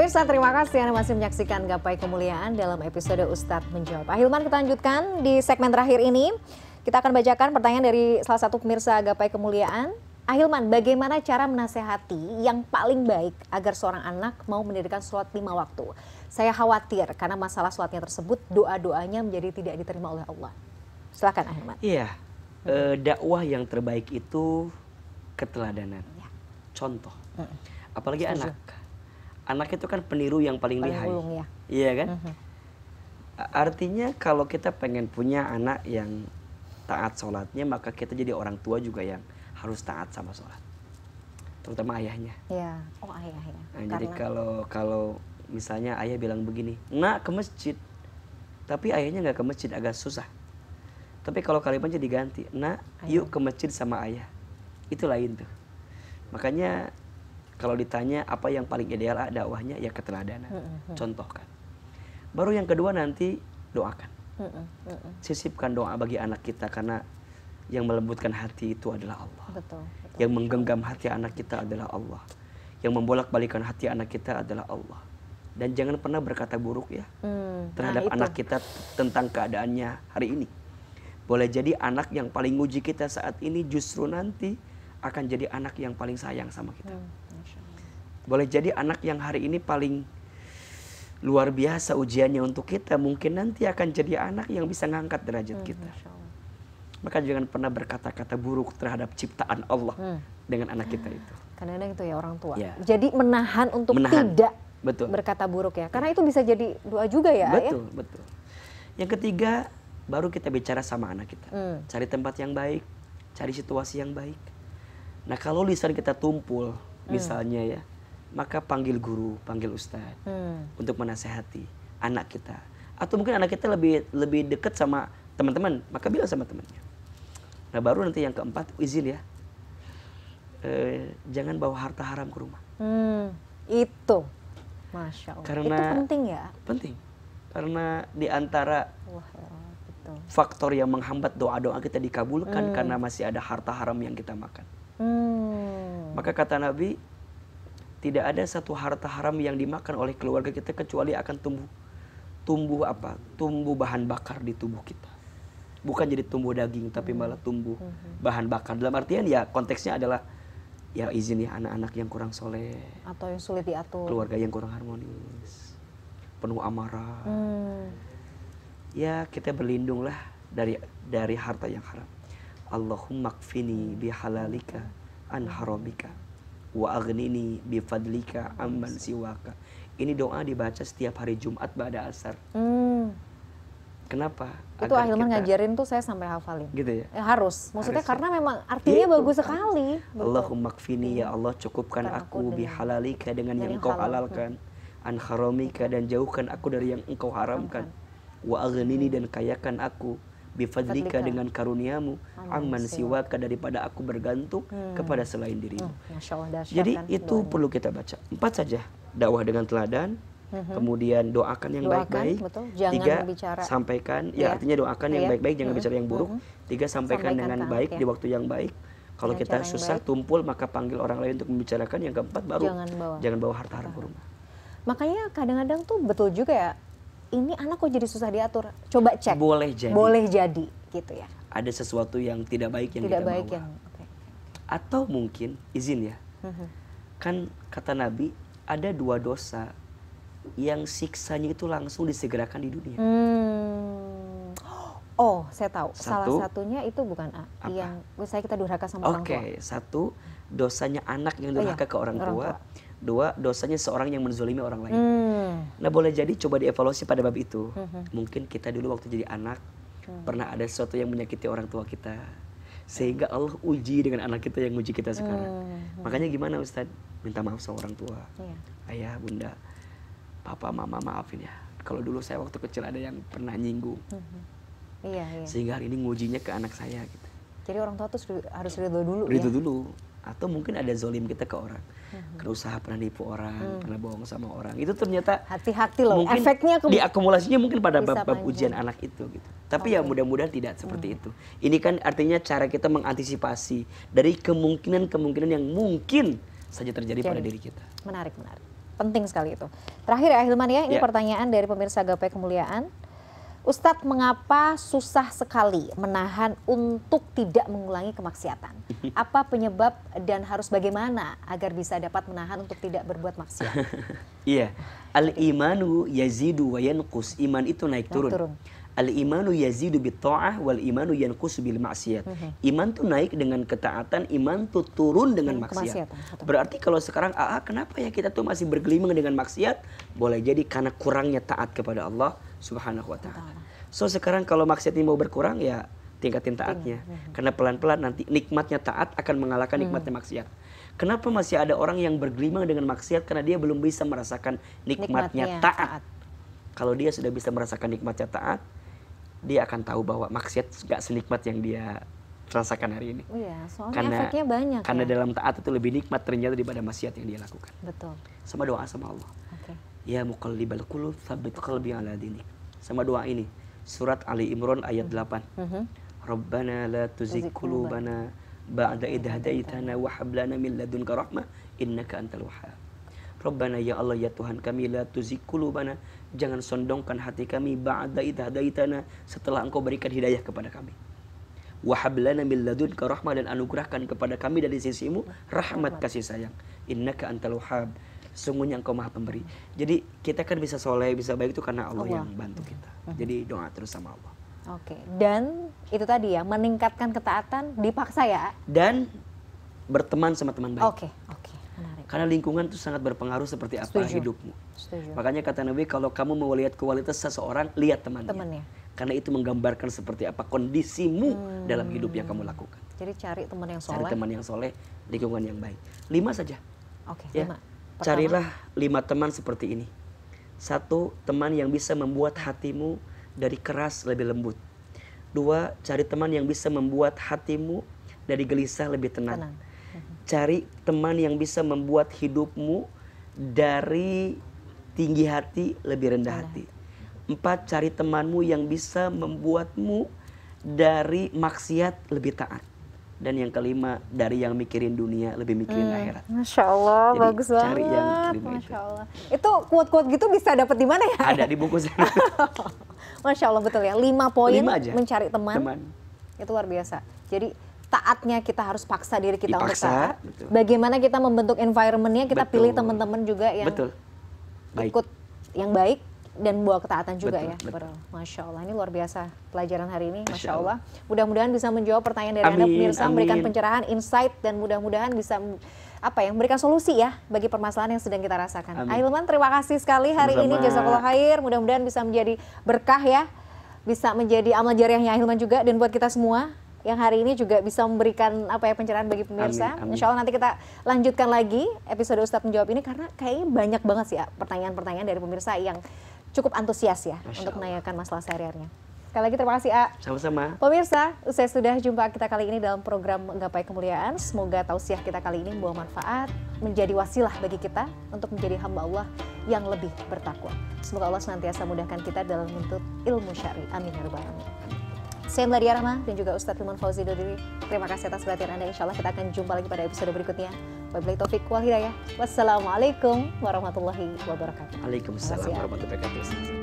Pemirsa, terima kasih Anda masih menyaksikan Gapai Kemuliaan dalam episode Ustadz Menjawab. Ahilman, kita lanjutkan di segmen terakhir ini. Kita akan bacakan pertanyaan dari salah satu pemirsa Gapai Kemuliaan. Ahilman, bagaimana cara menasehati yang paling baik agar seorang anak mau mendirikan sholat 5 waktu? Saya khawatir karena masalah sholatnya tersebut, doa-doanya menjadi tidak diterima oleh Allah. Silakan Ahilman. Iya, dakwah yang terbaik itu keteladanan, contoh. Apalagi Setuju. anak itu kan peniru yang paling lihai. Ulung, ya. Iya kan? Artinya kalau kita pengen punya anak yang taat sholatnya, maka kita jadi orang tua juga yang harus taat sama sholat, terutama ayahnya. Ya, oh ayah ya. Nah, jadi kalau misalnya ayah bilang begini, nak ke masjid, tapi ayahnya nggak ke masjid, agak susah. Tapi kalau kalimatnya diganti, nak yuk ke masjid sama ayah, itu lain tuh. Makanya kalau ditanya apa yang paling ideal dakwahnya, ya keteladanan, contohkan. Baru yang kedua nanti doakan. Sisipkan doa bagi anak kita, karena yang melembutkan hati itu adalah Allah. Betul. Yang menggenggam hati anak kita adalah Allah. Yang membolak-balikan hati anak kita adalah Allah. Dan jangan pernah berkata buruk ya terhadap anak kita tentang keadaannya hari ini. Boleh jadi anak yang paling nguji kita saat ini justru nanti akan jadi anak yang paling sayang sama kita. Boleh jadi anak yang hari ini paling luar biasa ujiannya untuk kita, mungkin nanti akan jadi anak yang bisa ngangkat derajat kita. Maka jangan pernah berkata-kata buruk terhadap ciptaan Allah dengan anak kita itu. Kadang-kadang itu ya orang tua. Ya. Jadi menahan untuk tidak berkata buruk ya. Karena itu bisa jadi doa juga ya. Betul, betul. Yang ketiga, baru kita bicara sama anak kita. Cari tempat yang baik, cari situasi yang baik. Nah kalau lisan kita tumpul, misalnya ya, maka panggil guru, panggil ustadz untuk menasehati anak kita. Atau mungkin anak kita lebih dekat sama teman-teman, maka bilang sama temannya. Nah baru nanti yang keempat, izin ya, jangan bawa harta haram ke rumah. Itu, Masya Allah. Karena itu penting ya? Penting, karena di antara betul. faktor yang menghambat doa-doa kita dikabulkan karena masih ada harta haram yang kita makan. Maka kata Nabi, tidak ada satu harta haram yang dimakan oleh keluarga kita kecuali akan tumbuh bahan bakar di tubuh kita. Bukan jadi tumbuh daging, tapi malah tumbuh bahan bakar. Dalam artian ya konteksnya adalah ya izin ya, anak-anak yang kurang soleh, atau yang sulit diatur, keluarga yang kurang harmonis, penuh amarah. Ya kita berlindunglah dari harta yang haram. Allahumma kfini bihalalika an haramika wa aghnini bifadlika amman siwaka. Ini doa dibaca setiap hari Jumat ba'da asar. Kenapa? Itu Ahilman ngajarin tuh saya sampai hafalin. Gitu ya? Harus. Maksudnya harus, karena memang artinya bagus sekali. Allahumma kfini, ya Allah cukupkan aku bihalalika dengan yang engkau halalkan, an haramika dan jauhkan aku dari yang engkau haramkan, wa aghnini dan kayakan aku bifadlika dengan karuniamu, amman siwaka daripada aku bergantung kepada selain dirimu. Jadi itu doanya perlu kita baca. 4 saja, dakwah dengan teladan, kemudian doakan yang baik-baik, 3 sampaikan, ya artinya doakan yang baik-baik, jangan bicara yang buruk. 3 sampaikan dengan baik di waktu yang baik. Kalau kita susah tumpul, maka panggil orang lain untuk membicarakan. Yang keempat baru jangan bawa harta haram ke rumah. Makanya kadang-kadang tuh betul juga ya, ini anak kok jadi susah diatur. Coba cek. Boleh jadi gitu ya. Ada sesuatu yang tidak baik yang kita bawa. Atau mungkin izin ya. Kan kata Nabi, ada 2 dosa yang siksanya itu langsung disegerakan di dunia. Oh, saya tahu. Salah satunya itu bukan yang kita durhaka sama orang tua. Oke, 1 dosanya anak yang durhaka ke orang tua. 2 dosanya seorang yang menzolimi orang lain. Nah boleh jadi coba dievaluasi pada bab itu. Mungkin kita dulu waktu jadi anak pernah ada sesuatu yang menyakiti orang tua kita, sehingga Allah uji dengan anak kita yang uji kita sekarang. Makanya gimana Ustadz? Minta maaf sama orang tua. Ayah, bunda, papa, mama, maafin ya, kalau dulu saya waktu kecil ada yang pernah nyinggung. Sehingga hari ini ngujinya ke anak saya gitu. Jadi orang tua tuh harus ridho dulu. Ridho dulu. Atau mungkin ada zolim kita ke orang, berusaha pernah nipu orang, pernah bohong sama orang. Itu ternyata hati-hati loh. Mungkin efeknya diakumulasinya mungkin pada bab ujian anak itu gitu. Tapi ya mudah-mudahan tidak seperti itu. Ini kan artinya cara kita mengantisipasi dari kemungkinan yang mungkin saja terjadi pada diri kita. Menarik. Penting sekali itu. Terakhir ya Hilman ya, ini Ya. pertanyaan dari pemirsa Gapai Kemuliaan. Ustadz, mengapa susah sekali menahan untuk tidak mengulangi kemaksiatan? Apa penyebab dan harus bagaimana agar bisa dapat menahan untuk tidak berbuat maksiat? Iya. Al-imanu yazidu wa yanqus. Iman itu naik turun. Al-imanu yazidu bit ta'ah wal imanu yanqusu bil maksiat. Iman tuh naik dengan ketaatan, iman tuh turun dengan maksiat. Berarti kalau sekarang kenapa ya kita tuh masih bergelimang dengan maksiat? Boleh jadi karena kurangnya taat kepada Allah Subhanahu wa taala. So sekarang kalau maksiat ini mau berkurang ya tingkatin taatnya. Karena pelan-pelan nanti nikmatnya taat akan mengalahkan nikmatnya maksiat. Kenapa masih ada orang yang bergelimang dengan maksiat? Karena dia belum bisa merasakan nikmatnya taat. Kalau dia sudah bisa merasakan nikmatnya taat, dia akan tahu bahwa maksiat gak senikmat yang dia rasakan hari ini. Iya, soalnya efeknya banyak. Karena dalam taat itu lebih nikmat ternyata daripada maksiat yang dia lakukan. Betul. Sama doa sama Allah. Ya muqallibal qulub tsabbit qalbi ala dinik. Sama doa ini. Surat Ali Imran ayat 8. Rabbana la tuzigh qulubana ba'da idh hadaitana wa hab lana min ladunka rahmah innaka antal wahhab. Rabbana ya Allah ya Tuhan kami, la tuzigh qulubana, jangan sondongkan hati kami ba'da idh hadaitana, setelah Engkau berikan hidayah kepada kami. Wa hab lana min ladunka rahmah, dan anugerahkan kepada kami dari sisimu rahmat kasih sayang. Innaka antal wahhab, sungguhnya Engkau maha pemberi. Jadi kita kan bisa soleh, bisa baik itu karena Allah yang bantu kita. Jadi doa terus sama Allah. Oke, dan itu tadi ya, meningkatkan ketaatan dipaksa ya. Dan berteman sama teman baik. Oke, menarik. Karena lingkungan itu sangat berpengaruh seperti apa hidupmu. Setuju. Makanya kata Nabi, kalau kamu mau lihat kualitas seseorang, lihat temannya. Karena itu menggambarkan seperti apa kondisimu dalam hidup yang kamu lakukan. Jadi cari teman yang soleh. Cari teman yang soleh, lingkungan yang baik. 5 saja. Oke, ya. 5. Carilah 5 teman seperti ini. 1, teman yang bisa membuat hatimu dari keras lebih lembut. 2, cari teman yang bisa membuat hatimu dari gelisah lebih tenang. Cari teman yang bisa membuat hidupmu dari tinggi hati lebih rendah hati. 4, cari temanmu yang bisa membuatmu dari maksiat lebih taat. Dan yang kelima, dari yang mikirin dunia lebih mikirin akhirat. Masya Allah, jadi, bagus banget. Cari yang kelima itu. Masya Allah. Itu quote-quote gitu bisa dapat di mana ya? Ada di buku saya. Masya Allah, betul ya. 5 poin mencari teman. Itu luar biasa. Jadi taatnya kita harus paksa diri kita untuk taat. Betul. Bagaimana kita membentuk environment-nya, kita pilih teman-teman juga yang ikut yang baik dan bawa ketaatan juga ya. Masya Allah, ini luar biasa pelajaran hari ini. Masya Allah. Mudah-mudahan bisa menjawab pertanyaan dari Anda pemirsa, memberikan pencerahan, insight, dan mudah-mudahan bisa memberikan solusi ya bagi permasalahan yang sedang kita rasakan. Ahilman, terima kasih sekali hari ini. Jazakallah khair. Mudah-mudahan bisa menjadi berkah ya, bisa menjadi amal jariahnya Ahilman juga, dan buat kita semua yang hari ini juga bisa memberikan pencerahan bagi pemirsa. Insya Allah nanti kita lanjutkan lagi episode Ustadz Menjawab ini, karena kayaknya banyak banget sih ya pertanyaan-pertanyaan dari pemirsa yang cukup antusias ya untuk menanyakan masalah sehari-harinya. Sekali lagi terima kasih A. Sama-sama. Pemirsa, usai sudah jumpa kita kali ini dalam program Gapai Kemuliaan. Semoga tausiah kita kali ini membawa manfaat, menjadi wasilah bagi kita untuk menjadi hamba Allah yang lebih bertakwa. Semoga Allah senantiasa mudahkan kita dalam menuntut ilmu syar'i. Amin ya rabbal alamin. Saya Meladia Rahma dan juga Ustadz Hilman Fauzi undur diri. Terima kasih atas perhatian Anda. Insya Allah kita akan jumpa lagi pada episode berikutnya. Wabillahi taufiq wal hidayah. Wassalamualaikum warahmatullahi wabarakatuh. Waalaikumsalam warahmatullahi wabarakatuh.